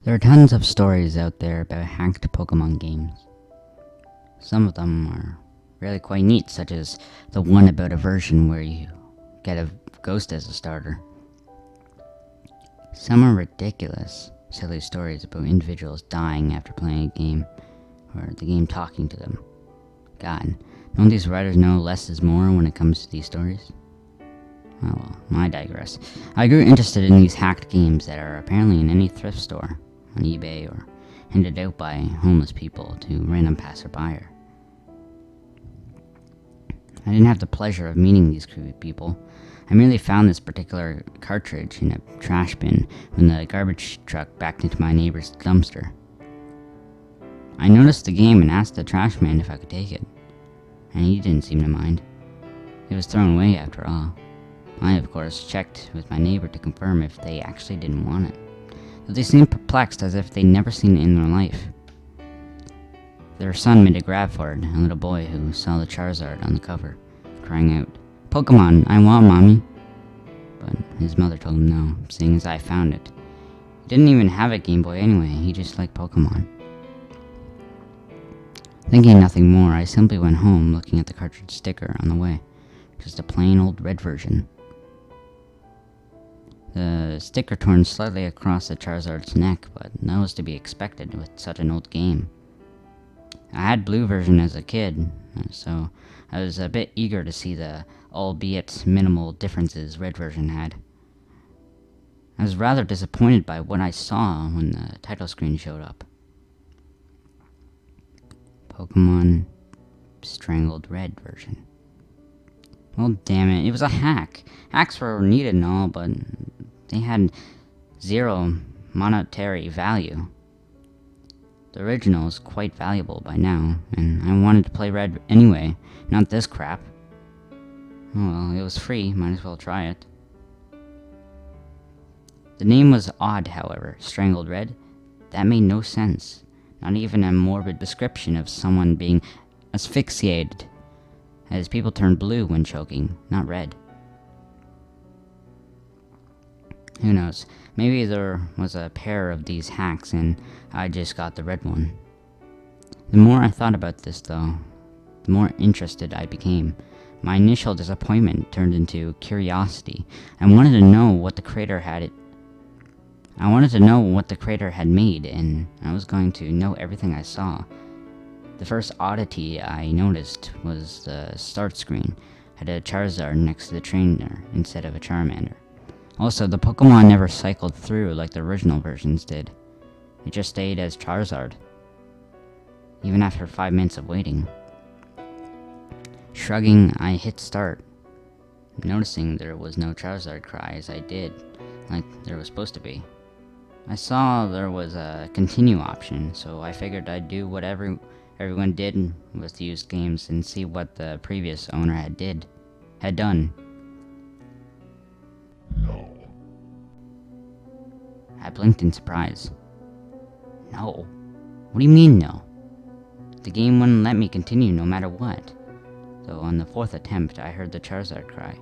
There are tons of stories out there about hacked Pokemon games. Some of them are really quite neat, such as the one about a version where you get a ghost as a starter. Some are ridiculous, silly stories about individuals dying after playing a game, or the game talking to them. God, don't these writers know less is more when it comes to these stories? Oh well, I digress. I grew interested in these hacked games that are apparently in any thrift store, on eBay, or handed out by homeless people to random passerby. I didn't have the pleasure of meeting these creepy people. I merely found this particular cartridge in a trash bin when the garbage truck backed into my neighbor's dumpster. I noticed the game and asked the trash man if I could take it, and he didn't seem to mind. It was thrown away after all. I, of course, checked with my neighbor to confirm if they actually didn't want it, though they seemed perplexed as if they'd never seen it in their life. Their son made a grab for it, a little boy who saw the Charizard on the cover, crying out, "Pokemon, I want mommy!" But his mother told him no, seeing as I found it. He didn't even have a Game Boy anyway, he just liked Pokemon. Thinking nothing more, I simply went home looking at the cartridge sticker on the way. Just a plain old red version. The sticker torn slightly across the Charizard's neck, but that was to be expected with such an old game. I had blue version as a kid, so I was a bit eager to see the albeit minimal differences red version had. I was rather disappointed by what I saw when the title screen showed up. Pokemon Strangled Red version. Well, damn it, it was a hack. Hacks were needed and all, but they had zero monetary value. The original is quite valuable by now, and I wanted to play Red anyway, not this crap. Oh well, it was free, might as well try it. The name was odd, however, Strangled Red. That made no sense. Not even a morbid description of someone being asphyxiated, as people turn blue when choking, not red. Who knows, maybe there was a pair of these hacks and I just got the red one. The more I thought about this though, the more interested I became. My initial disappointment turned into curiosity. I wanted to know what the creator had made, and I was going to know everything I saw. The first oddity I noticed was the start screen had a Charizard next to the trainer instead of a Charmander. Also, the Pokemon never cycled through like the original versions did. It just stayed as Charizard, even after 5 minutes of waiting. Shrugging, I hit start, noticing there was no Charizard cry as I did, like there was supposed to be. I saw there was a continue option, so I figured I'd do what everyone did with used games and see what the previous owner had done. No. I blinked in surprise. No? What do you mean no? The game wouldn't let me continue no matter what. Though on the 4th attempt I heard the Charizard cry.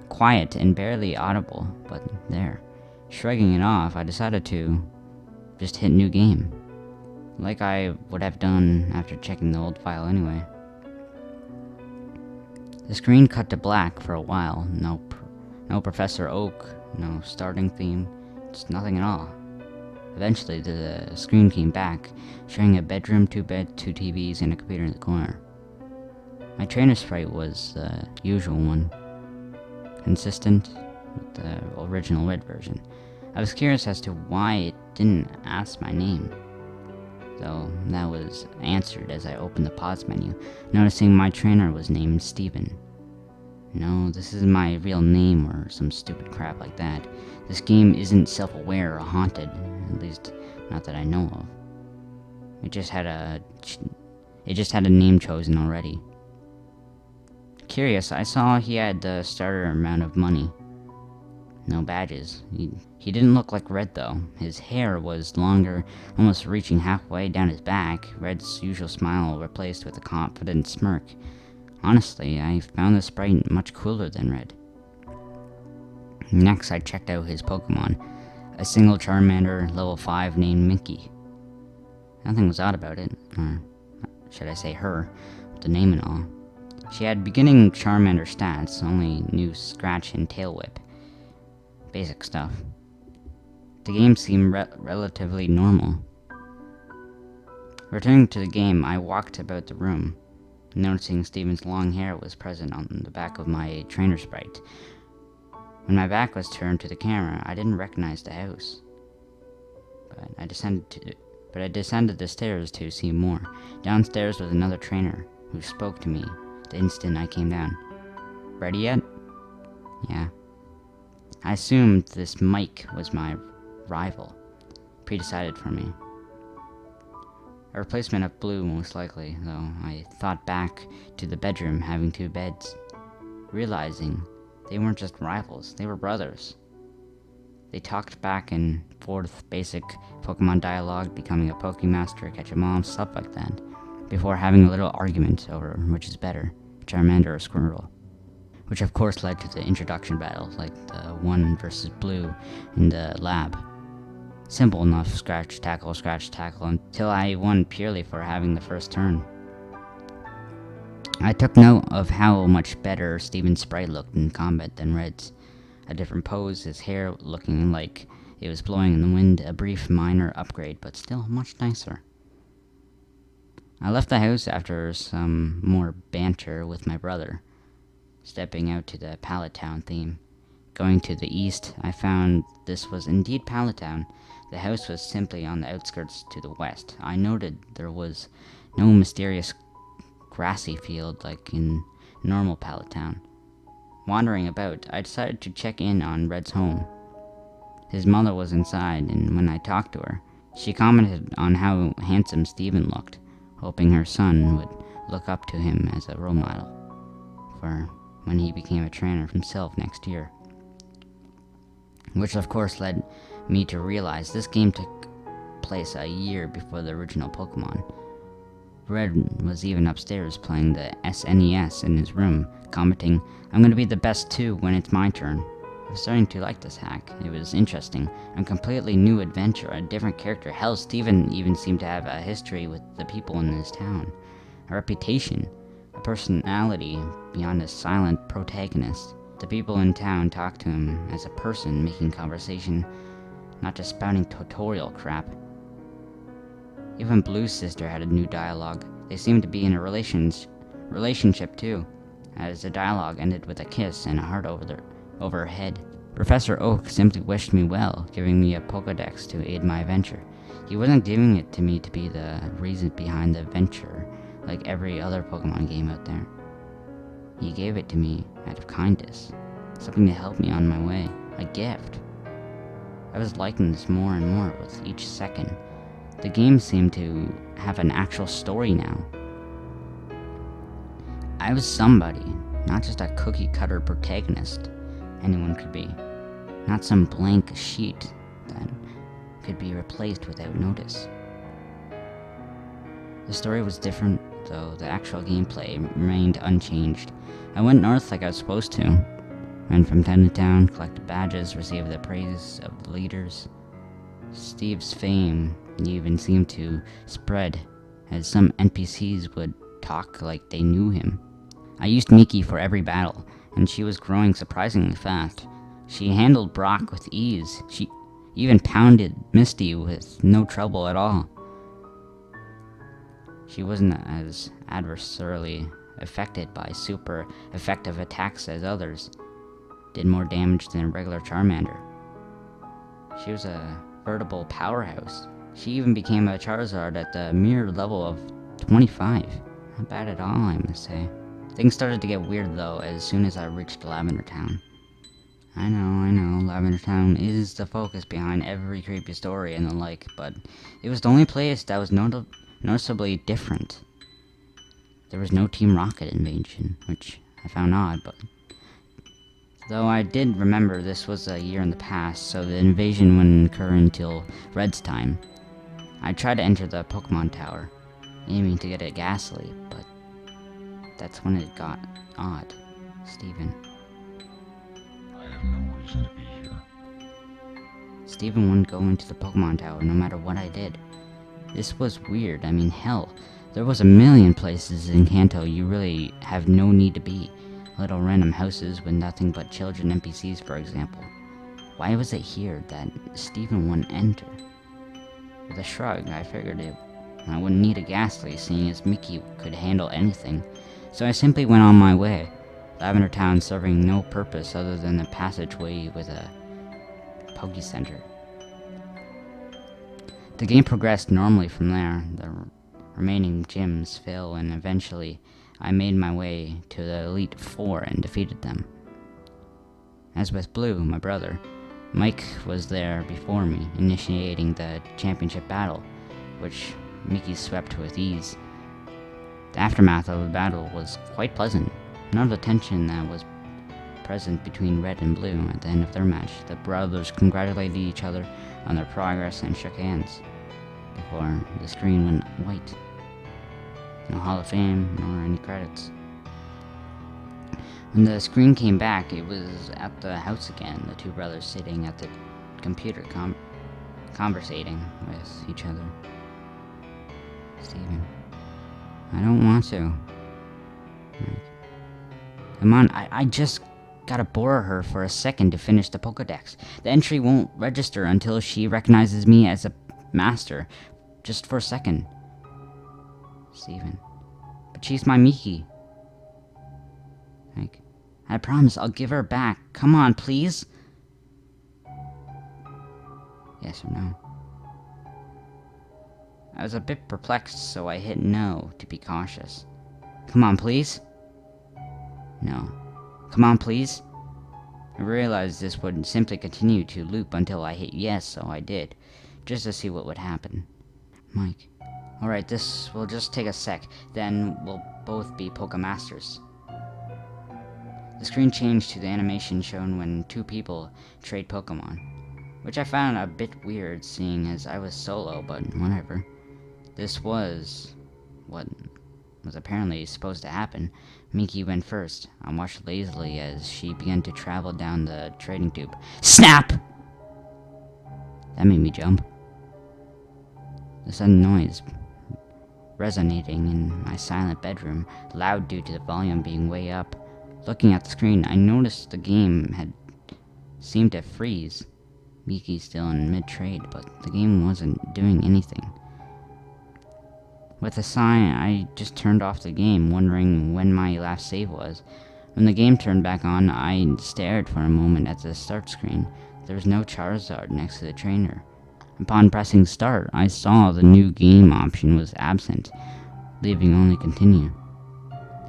Quiet and barely audible, but there. Shrugging it off, I decided to just hit new game. Like I would have done after checking the old file anyway. The screen cut to black for a while. No Professor Oak, no starting theme, just nothing at all. Eventually the screen came back, showing a bedroom, 2 beds, 2 TVs, and a computer in the corner. My trainer sprite was the usual one, consistent with the original red version. I was curious as to why it didn't ask my name, though that was answered as I opened the pause menu, noticing my trainer was named Steven. No, this isn't my real name or some stupid crap like that. This game isn't self-aware or haunted, at least not that I know of. It just had a name chosen already. Curious, I saw he had the starter amount of money. No badges. He didn't look like Red though. His hair was longer, almost reaching halfway down his back. Red's usual smile replaced with a confident smirk. Honestly, I found the sprite much cooler than Red. Next, I checked out his Pokemon. a single Charmander level 5 named Mickey. Nothing was odd about it, or should I say her, with the name and all. She had beginning Charmander stats, only knew Scratch and Tail Whip. Basic stuff. The game seemed relatively normal. Returning to the game, I walked about the room, noticing Steven's long hair was present on the back of my trainer sprite. When my back was turned to the camera, I didn't recognize the house. But I descended the stairs to see more. Downstairs was another trainer, who spoke to me the instant I came down. Ready yet? Yeah. I assumed this Mike was my rival, pre-decided for me. A replacement of Blue, most likely, though I thought back to the bedroom having 2 beds, realizing they weren't just rivals, they were brothers. They talked back and forth basic Pokemon dialogue, becoming a Pokemaster, catch 'em all, stuff like that, before having a little argument over which is better, Charmander or Squirtle. Which of course led to the introduction battles, like the 1 versus Blue in the lab. Simple enough, scratch, tackle, until I won purely for having the first turn. I took note of how much better Steven's sprite looked in combat than Red's. A different pose, his hair looking like it was blowing in the wind, a brief minor upgrade, but still much nicer. I left the house after some more banter with my brother, stepping out to the Pallet Town theme. Going to the east, I found this was indeed Pallet Town. The house was simply on the outskirts to the west. I noted there was no mysterious grassy field like in normal Pallet Town. Wandering about, I decided to check in on Red's home. His mother was inside, and when I talked to her, she commented on how handsome Steven looked, hoping her son would look up to him as a role model for when he became a trainer himself next year. Which of course led me to realize this game took place a year before the original Pokemon. Red was even upstairs playing the SNES in his room, commenting, "I'm gonna be the best too when it's my turn." I was starting to like this hack. It was interesting. A completely new adventure, a different character. Hell, Steven even seemed to have a history with the people in his town. A reputation, a personality beyond a silent protagonist. The people in town talked to him as a person making conversation, not just spouting tutorial crap. Even Blue's sister had a new dialogue. They seemed to be in a relationship too, as the dialogue ended with a kiss and a heart over her head. Professor Oak simply wished me well, giving me a Pokédex to aid my adventure. He wasn't giving it to me to be the reason behind the adventure, like every other Pokemon game out there. He gave it to me out of kindness, something to help me on my way, a gift. I was liking this more and more with each second. The game seemed to have an actual story now. I was somebody, not just a cookie-cutter protagonist anyone could be. Not some blank sheet that could be replaced without notice. The story was different, though the actual gameplay remained unchanged. I went north like I was supposed to. Went from town to town, collected badges, received the praise of the leaders. Steve's fame even seemed to spread, as some NPCs would talk like they knew him. I used Miki for every battle, and she was growing surprisingly fast. She handled Brock with ease. She even pounded Misty with no trouble at all. She wasn't as adversarially affected by super effective attacks as others. Did more damage than a regular Charmander. She was a veritable powerhouse. She even became a Charizard at the mere level of 25. Not bad at all, I must say. Things started to get weird though as soon as I reached Lavender Town. I know, Lavender Town is the focus behind every creepy story and the like, but it was the only place that was noticeably different. There was no Team Rocket invasion, which I found odd, but though I did remember this was a year in the past, so the invasion wouldn't occur until Red's time. I tried to enter the Pokemon Tower, aiming to get a Ghastly, but that's when it got odd. Steven. I have no reason to be here. Steven wouldn't go into the Pokemon Tower no matter what I did. This was weird. I mean, hell, there was a million places in Kanto you really have no need to be. Little random houses with nothing but children NPCs, for example. Why was it here that Steven wouldn't enter? With a shrug, I figured I wouldn't need a Ghastly, seeing as Mickey could handle anything. So I simply went on my way. Lavender Town serving no purpose other than a passageway with a Poke Center. The game progressed normally from there. The remaining gyms fill, and eventually I made my way to the Elite Four and defeated them. As with Blue, my brother, Mike was there before me, initiating the championship battle, which Mickey swept with ease. The aftermath of the battle was quite pleasant. None of the tension that was present between Red and Blue at the end of their match. The brothers congratulated each other on their progress and shook hands before the screen went white. No Hall of Fame, nor any credits. When the screen came back, it was at the house again, the two brothers sitting at the computer conversating with each other. Steven, I don't want to. Come on, I just gotta bore her for a second to finish the Pokedex. The entry won't register until she recognizes me as a master. Just for a second. Steven, but she's my Miki. Like, I promise I'll give her back. Come on, please. Yes or no? I was a bit perplexed, so I hit no to be cautious. Come on, please. No. Come on, please. I realized this would simply continue to loop until I hit yes, so I did, just to see what would happen. Mike. Alright, this will just take a sec, then we'll both be Pokemasters. The screen changed to the animation shown when two people trade Pokemon, which I found a bit weird seeing as I was solo, but whatever. This was what was apparently supposed to happen. Miki went first. I watched lazily as she began to travel down the trading tube. Snap! That made me jump. The sudden noise resonating in my silent bedroom, loud due to the volume being way up. Looking at the screen, I noticed the game had seemed to freeze. Miki's still in mid-trade, but the game wasn't doing anything. With a sigh, I just turned off the game, wondering when my last save was. When the game turned back on, I stared for a moment at the start screen. There was no Charizard next to the trainer. Upon pressing start, I saw the new game option was absent, leaving only continue.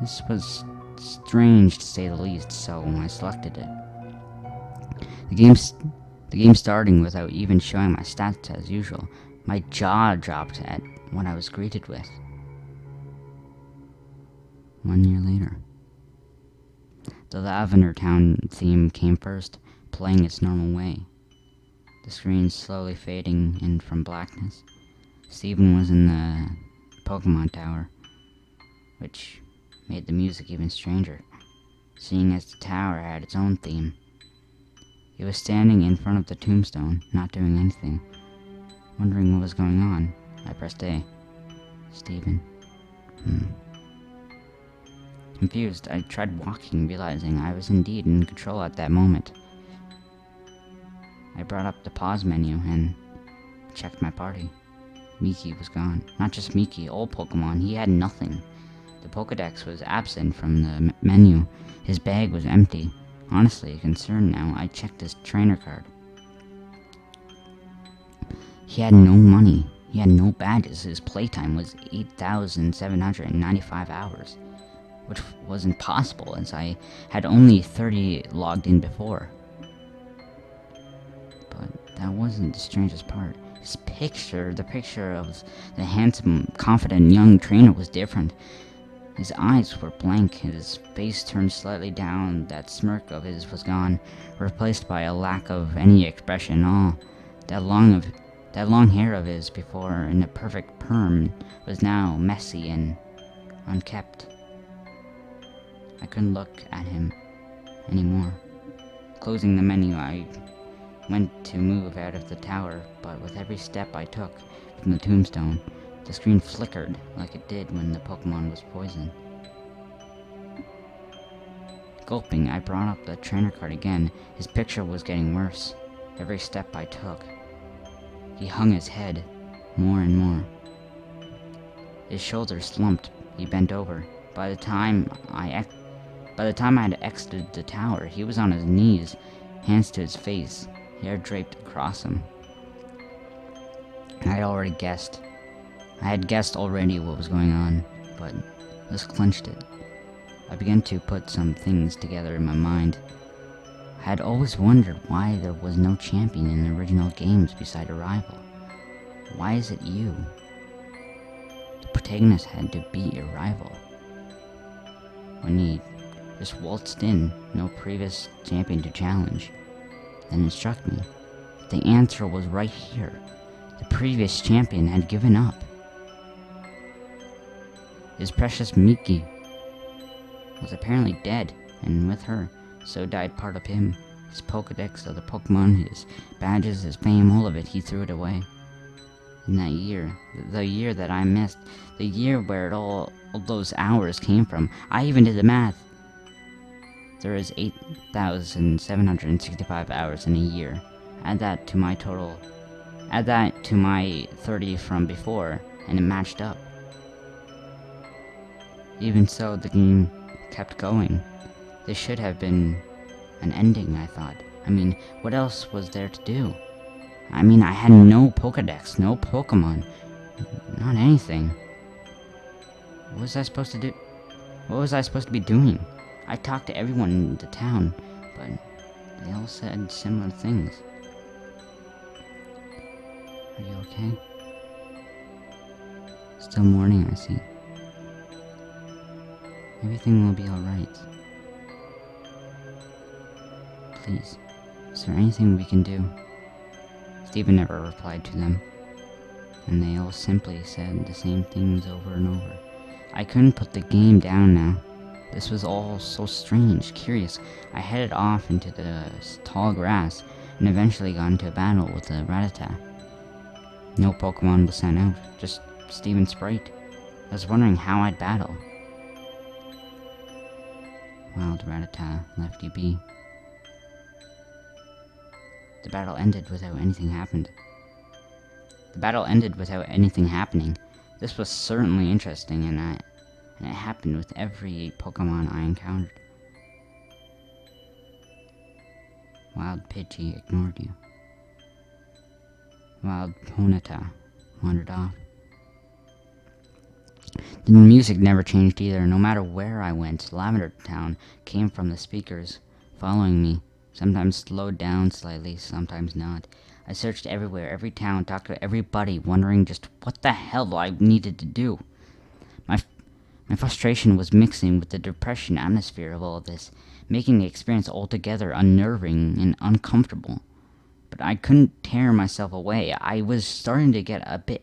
This was strange to say the least, so I selected it. The game starting without even showing my stats as usual. My jaw dropped at what I was greeted with. 1 year later. The Lavender Town theme came first, playing its normal way. The screen slowly fading in from blackness. Steven was in the Pokemon Tower, which made the music even stranger, seeing as the tower had its own theme. He was standing in front of the tombstone, not doing anything. Wondering what was going on, I pressed A. Steven. Confused, I tried walking, realizing I was indeed in control at that moment. I brought up the pause menu and checked my party. Miki was gone. Not just Miki, all Pokemon. He had nothing. The Pokedex was absent from the menu. His bag was empty. Honestly, concerned now, I checked his trainer card. He had no money. He had no badges. His playtime was 8,795 hours, which was impossible as I had only 30 logged in before. But that wasn't the strangest part. His picture, the picture of the handsome, confident young trainer was different. His eyes were blank, his face turned slightly down, that smirk of his was gone, replaced by a lack of any expression. That long hair of his, before in a perfect perm, was now messy and unkept. I couldn't look at him anymore. Closing the menu, I went to move out of the tower, but with every step I took from the tombstone, the screen flickered like it did when the Pokemon was poisoned. Gulping, I brought up the trainer card again. His picture was getting worse. Every step I took, he hung his head more and more. His shoulders slumped. He bent over. By the time I had exited the tower, he was on his knees, hands to his face, hair draped across him. I had guessed already what was going on, but this clinched it. I began to put some things together in my mind. I had always wondered why there was no champion in the original games beside a rival. Why is it you? The protagonist had to beat your rival. When he just waltzed in, no previous champion to challenge. Then it struck me. The answer was right here. The previous champion had given up. His precious Miki was apparently dead, and with her, so died part of him. His Pokedex of the Pokemon, his badges, his fame, all of it, he threw it away. In that year, the year that I missed, the year where all those hours came from, I even did the math. There is 8,765 hours in a year. Add that to my 30 from before, and it matched up. Even so, the game kept going. This should have been an ending, I thought. I mean, what else was there to do? I mean, I had no Pokedex, no Pokemon, not anything. What was I supposed to do? What was I supposed to be doing? I talked to everyone in the town, but they all said similar things. Are you okay? Still mourning, I see. Everything will be alright. Please, is there anything we can do? Stephen never replied to them, and they all simply said the same things over and over. I couldn't put the game down now. This was all so strange, curious. I headed off into the tall grass, and eventually got into a battle with a Rattata. No Pokemon was sent out, just Stephen's sprite. I was wondering how I'd battle. Wild Rattata left you be. The battle ended without anything happening. This was certainly interesting, and it happened with every Pokemon I encountered. Wild Pidgey ignored you. Wild Ponyta wandered off. The music never changed either. No matter where I went, Lavender Town came from the speakers, following me. Sometimes slowed down slightly, sometimes not. I searched everywhere, every town, talked to everybody, wondering just what the hell I needed to do. My frustration was mixing with the depression atmosphere of all this, making the experience altogether unnerving and uncomfortable. But I couldn't tear myself away. I was starting to get a bit